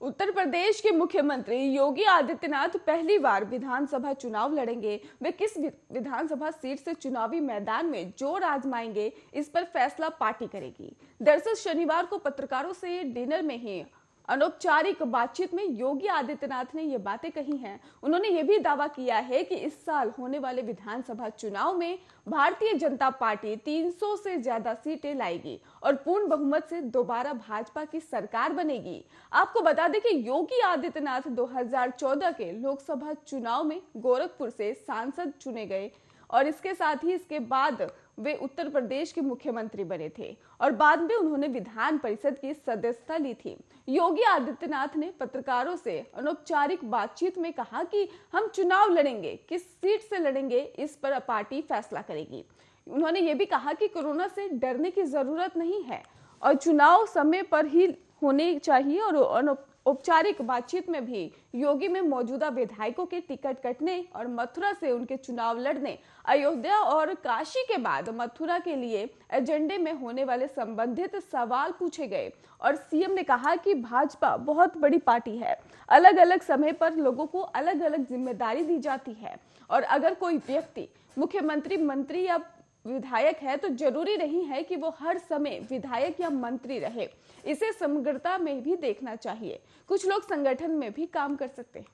उत्तर प्रदेश के मुख्यमंत्री योगी आदित्यनाथ पहली बार विधानसभा चुनाव लड़ेंगे। वे किस विधानसभा सीट से चुनावी मैदान में जोर आजमाएंगे, इस पर फैसला पार्टी करेगी। दरअसल शनिवार को पत्रकारों से डिनर में ही अनौपचारिक बातचीत में योगी आदित्यनाथ ने ये बातें कही हैं। उन्होंने ये भी दावा किया है कि इस साल होने वाले विधानसभा चुनाव में भारतीय जनता पार्टी 300 से ज्यादा सीटें लाएगी और पूर्ण बहुमत से दोबारा भाजपा की सरकार बनेगी। आपको बता दें कि योगी आदित्यनाथ 2014 के लोकसभा चुनाव में गोरखपुर से सांसद चुने गए और इसके साथ ही इसके बाद वे उत्तर प्रदेश के मुख्यमंत्री बने थे और बाद में उन्होंने विधान परिषद की सदस्यता ली थी। योगी आदित्यनाथ ने पत्रकारों से अनौपचारिक बातचीत में कहा कि हम चुनाव लड़ेंगे, किस सीट से लड़ेंगे इस पर पार्टी फैसला करेगी। उन्होंने ये भी कहा कि कोरोना से डरने की जरूरत नहीं है और चुनाव समय पर ही होने चाहिए। और औपचारिक बातचीत में भी योगी में मौजूदा विधायकों के टिकट कटने और मथुरा से उनके चुनाव लड़ने, अयोध्या और काशी के बाद मथुरा के लिए एजेंडे में होने वाले संबंधित सवाल पूछे गए और सीएम ने कहा कि भाजपा बहुत बड़ी पार्टी है, अलग अलग समय पर लोगों को अलग अलग जिम्मेदारी दी जाती है और अगर कोई व्यक्ति मुख्यमंत्री, मंत्री या विधायक है तो जरूरी नहीं है कि वो हर समय विधायक या मंत्री रहे। इसे समग्रता में भी देखना चाहिए। कुछ लोग संगठन में भी काम कर सकते हैं।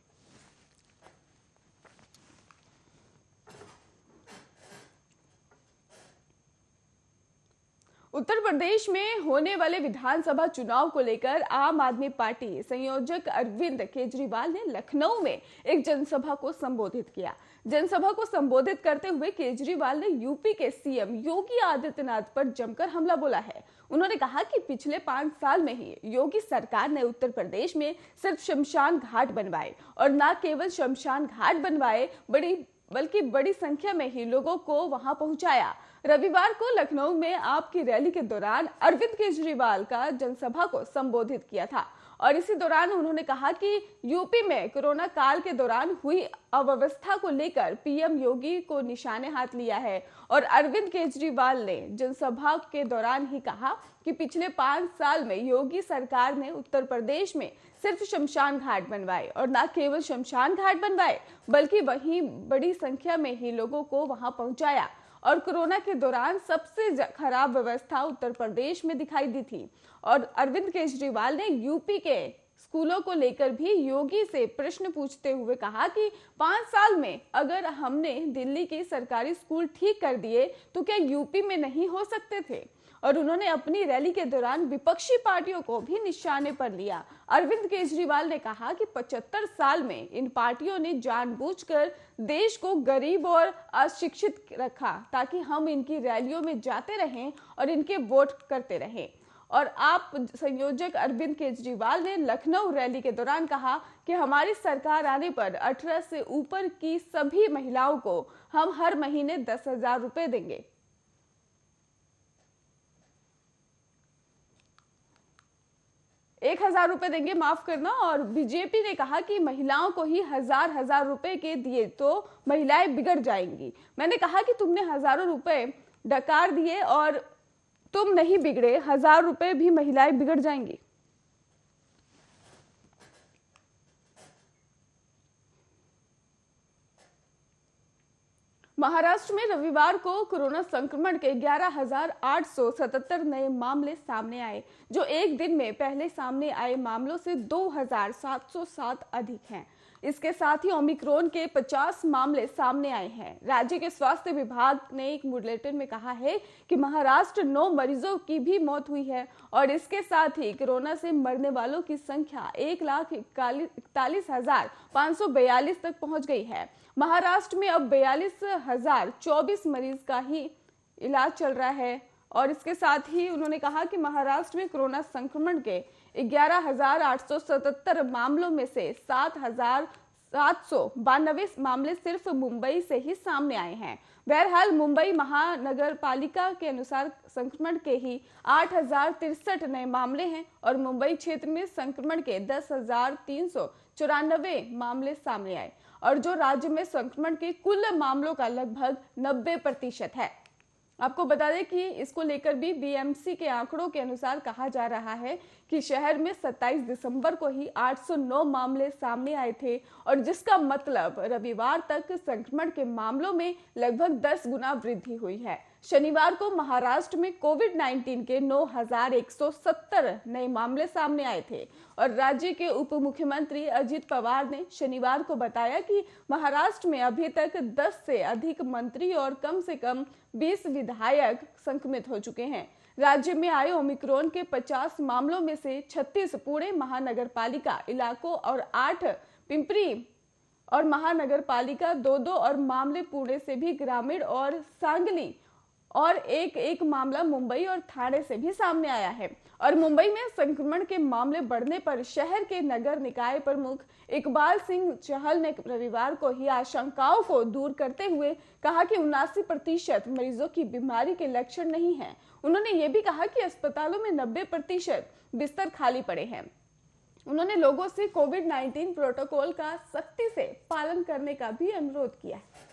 उत्तर प्रदेश में होने वाले विधानसभा चुनाव को लेकर आम आदमी पार्टी संयोजक अरविंद केजरीवाल ने लखनऊ में एक जनसभा को संबोधित किया। जनसभा को संबोधित करते हुए केजरीवाल ने यूपी के सीएम योगी आदित्यनाथ पर जमकर हमला बोला है। उन्होंने कहा कि पिछले 5 साल में ही योगी सरकार ने उत्तर प्रदेश में सिर्फ शमशान घाट बनवाए और न केवल शमशान घाट बनवाए बल्कि बड़ी संख्या में ही लोगों को वहां पहुंचाया। रविवार को लखनऊ में आपकी रैली के दौरान अरविंद केजरीवाल का जनसभा को संबोधित किया था और इसी दौरान उन्होंने कहा कि यूपी में कोरोना काल के दौरान हुई अव्यवस्था को लेकर पीएम योगी को निशाने हाथ लिया है। और अरविंद केजरीवाल ने जनसभा के दौरान ही कहा कि पिछले 5 साल में योगी सरकार ने उत्तर प्रदेश में सिर्फ शमशान घाट बनवाए और न केवल शमशान घाट बनवाए बल्कि वहीं बड़ी संख्या में ही लोगों को वहां पहुंचाया और कोरोना के दौरान सबसे खराब व्यवस्था उत्तर प्रदेश में दिखाई दी थी। और अरविंद केजरीवाल ने यूपी के स्कूलों को लेकर भी योगी से प्रश्न पूछते हुए कहा कि 5 साल में अगर हमने दिल्ली के सरकारी स्कूल ठीक कर दिए तो क्या यूपी में नहीं हो सकते थे। और उन्होंने अपनी रैली के दौरान विपक्षी पार्टियों को भी निशाने पर लिया। अरविंद केजरीवाल ने कहा कि 75 साल में इन पार्टियों ने जानबूझकर देश को गरीब और अशिक्षित रखा ताकि हम इनकी रैलियों में जाते रहें और इनके वोट करते रहें। और आप संयोजक अरविंद केजरीवाल ने लखनऊ रैली के दौरान कहा कि हमारी सरकार आने पर 18 से ऊपर की सभी महिलाओं को हम हर महीने 10,000 रुपए देंगे। 1,000 रुपए देंगे, माफ करना। और बीजेपी ने कहा कि महिलाओं को ही हजार रुपए के दिए तो महिलाएं बिगड़ जाएंगी। मैंने कहा कि तुमने हजारों रुपए डकार दिए और तुम नहीं बिगड़े, 1,000 रुपए भी महिलाएं बिगड़ जाएंगी। महाराष्ट्र में रविवार को कोरोना संक्रमण के 11,877 नए मामले सामने आए, जो एक दिन में पहले सामने आए मामलों से 2,707 अधिक हैं। इसके साथ ही ओमिक्रॉन के 50 मामले सामने आए हैं। राज्य के स्वास्थ्य विभाग ने एक बुलेटिन में कहा है कि महाराष्ट्र 9 मरीजों की भी मौत हुई है और इसके साथ ही कोरोना से मरने वालों की संख्या 1,41,542 तक पहुंच गई है। महाराष्ट्र में अब 42,024 मरीज का ही इलाज चल रहा है। और इसके साथ ही उन्होंने कहा कि महाराष्ट्र में कोरोना संक्रमण के 11,877 मामलों में से 7,792 मामले सिर्फ मुंबई से ही सामने आए हैं। बहरहाल मुंबई महानगर पालिका के अनुसार संक्रमण के ही 8,063 नए मामले हैं और मुंबई क्षेत्र में संक्रमण के 10,394 मामले सामने आए और जो राज्य में संक्रमण के कुल मामलों का लगभग 90% है। आपको बता दें कि इसको लेकर भी बीएमसी के आंकड़ों के अनुसार कहा जा रहा है कि शहर में 27 दिसंबर को ही 809 मामले सामने आए थे और जिसका मतलब रविवार तक संक्रमण के मामलों में लगभग 10 गुना वृद्धि हुई है। शनिवार को महाराष्ट्र में कोविड-19 के 9,170 नए मामले सामने आए थे और राज्य के उप मुख्यमंत्री अजित पवार ने शनिवार को बताया कि महाराष्ट्र में अभी तक 10 से अधिक मंत्री और कम से कम 20 विधायक संक्रमित हो चुके हैं। राज्य में आए ओमिक्रॉन के 50 मामलों में से 36 पुणे महानगर पालिका इलाकों और 8 पिंपरी और महानगर पालिका 2-2 और मामले पुणे से भी ग्रामीण और सांगली और एक मामला मुंबई और ठाणे से भी सामने आया है। और मुंबई में संक्रमण के मामले बढ़ने पर शहर के नगर निकाय प्रमुख इकबाल सिंह चहल ने रविवार को ही आशंकाओं को दूर करते हुए कहा कि 79% मरीजों की बीमारी के लक्षण नहीं हैं। उन्होंने ये भी कहा कि अस्पतालों में 90% बिस्तर खाली पड़े हैं। उन्होंने लोगों से कोविड-19 प्रोटोकॉल का सख्ती से पालन करने का भी अनुरोध किया है।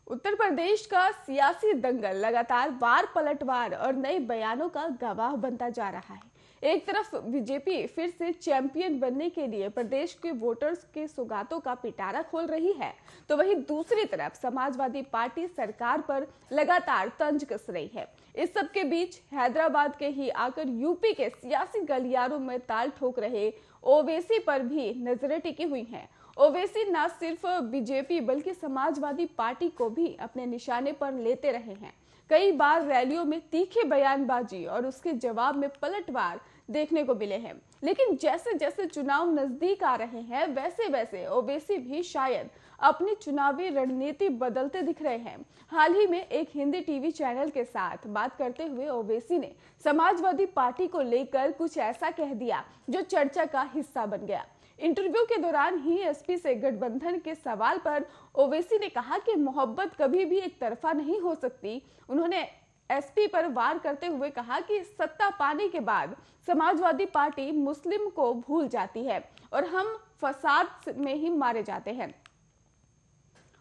उत्तर प्रदेश का सियासी दंगल लगातार वार पलटवार और नए बयानों का गवाह बनता जा रहा है। एक तरफ बीजेपी फिर से चैंपियन बनने के लिए प्रदेश के वोटर्स के सौगातों का पिटारा खोल रही है, तो वहीं दूसरी तरफ समाजवादी पार्टी सरकार पर लगातार तंज कस रही है। इस सब के बीच हैदराबाद के ही आकर यूपी के सियासी गलियारों में ताल ठोक रहे ओवैसी पर भी नजरें टिकी हुई हैं। ओवैसी न सिर्फ बीजेपी बल्कि समाजवादी पार्टी को भी अपने निशाने पर लेते रहे हैं। कई बार रैलियों में तीखी बयानबाजी और उसके जवाब में पलटवार देखने को मिले हैं। लेकिन जैसे जैसे चुनाव नजदीक आ रहे हैं वैसे वैसे ओवैसी भी शायद अपनी चुनावी रणनीति बदलते दिख रहे हैं। हाल ही में एक हिंदी टीवी चैनल के साथ बात करते हुए ओवैसी ने समाजवादी पार्टी को लेकर कुछ ऐसा कह दिया जो चर्चा का हिस्सा बन गया। इंटरव्यू के दौरान ही एसपी से गठबंधन के सवाल पर ओवैसी ने कहा कि मोहब्बत कभी भी एक तरफा नहीं हो सकती। उन्होंने एसपी पर वार करते हुए कहा कि सत्ता पाने के बाद समाजवादी पार्टी मुस्लिम को भूल जाती है और हम फसाद में ही मारे जाते हैं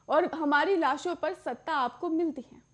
और हमारी लाशों पर सत्ता आपको मिलती है।